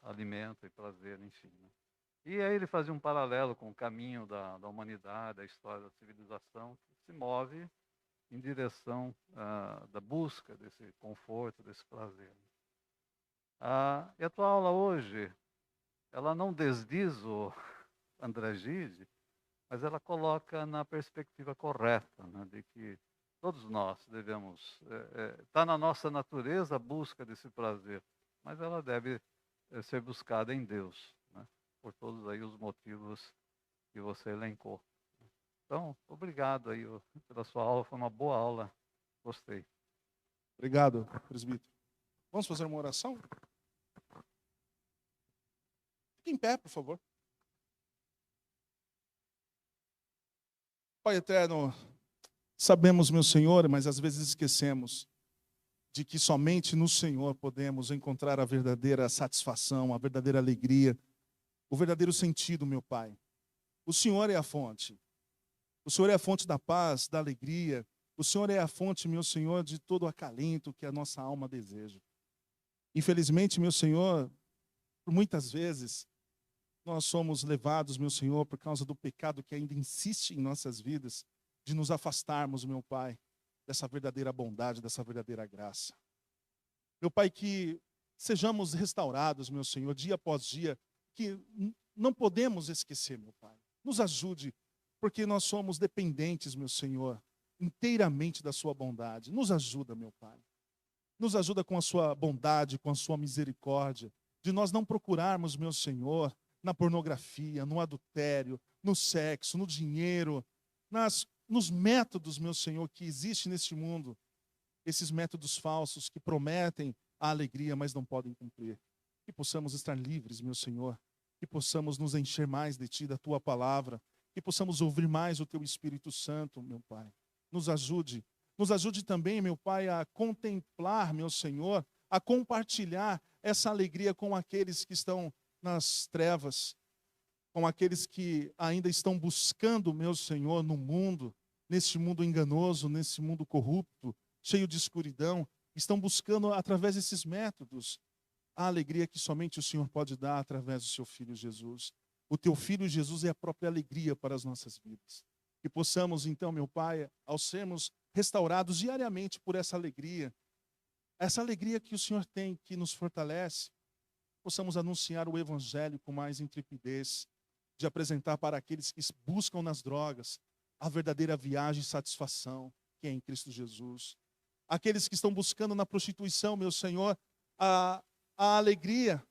S6: alimento e prazer, enfim. Né? E aí ele fazia um paralelo com o caminho da humanidade, da história da civilização, que se move em direção da busca desse conforto, desse prazer. E a tua aula hoje, ela não desdiz o André Gide, mas ela coloca na perspectiva correta, né, de que todos nós devemos, está na nossa natureza a busca desse prazer, mas ela deve ser buscada em Deus, né, por todos aí os motivos que você elencou. Então, obrigado aí pela sua aula, foi uma boa aula, gostei.
S1: Obrigado, presbítero. Vamos fazer uma oração? Fique em pé, por favor. Pai eterno, sabemos, meu Senhor, mas às vezes esquecemos de que somente no Senhor podemos encontrar a verdadeira satisfação, a verdadeira alegria, o verdadeiro sentido, meu Pai. O Senhor é a fonte. O Senhor é a fonte da paz, da alegria. O Senhor é a fonte, meu Senhor, de todo o acalento que a nossa alma deseja. Infelizmente, meu Senhor, por muitas vezes, nós somos levados, meu Senhor, por causa do pecado que ainda insiste em nossas vidas, de nos afastarmos, meu Pai, dessa verdadeira bondade, dessa verdadeira graça. Meu Pai, que sejamos restaurados, meu Senhor, dia após dia, que não podemos esquecer, meu Pai. Nos ajude, porque nós somos dependentes, meu Senhor, inteiramente da sua bondade. Nos ajuda, meu Pai. Nos ajuda com a sua bondade, com a sua misericórdia, de nós não procurarmos, meu Senhor, na pornografia, no adultério, no sexo, no dinheiro, nos métodos, meu Senhor, que existem neste mundo, esses métodos falsos que prometem a alegria, mas não podem cumprir. Que possamos estar livres, meu Senhor, que possamos nos encher mais de Ti, da Tua palavra, que possamos ouvir mais o Teu Espírito Santo, meu Pai. Nos ajude também, meu Pai, a contemplar, meu Senhor, a compartilhar essa alegria com aqueles que estão nas trevas, com aqueles que ainda estão buscando, meu Senhor, no mundo, nesse mundo enganoso, nesse mundo corrupto, cheio de escuridão, estão buscando através desses métodos a alegria que somente o Senhor pode dar através do seu Filho Jesus. O Teu Filho Jesus é a própria alegria para as nossas vidas. Que possamos então, meu Pai, ao sermos restaurados diariamente por essa alegria que o Senhor tem, que nos fortalece, possamos anunciar o Evangelho com mais intrepidez, de apresentar para aqueles que buscam nas drogas a verdadeira viagem e satisfação, que é em Cristo Jesus. Aqueles que estão buscando na prostituição, meu Senhor, a alegria,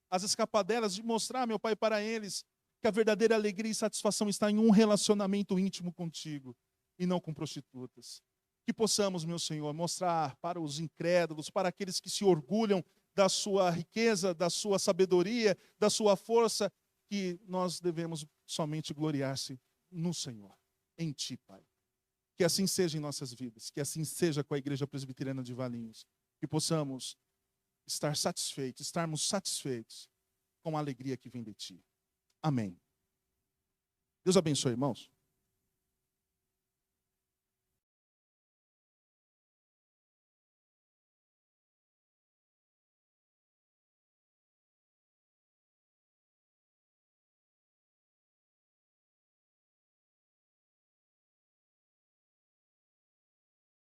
S1: as escapadelas, de mostrar, meu Pai, para eles que a verdadeira alegria e satisfação está em um relacionamento íntimo contigo e não com prostitutas. Que possamos, meu Senhor, mostrar para os incrédulos, para aqueles que se orgulham da sua riqueza, da sua sabedoria, da sua força, que nós devemos somente gloriar-se no Senhor, em Ti, Pai. Que assim seja em nossas vidas, que assim seja com a Igreja Presbiteriana de Valinhos, que possamos estarmos satisfeitos com a alegria que vem de Ti. Amém. Deus abençoe, irmãos.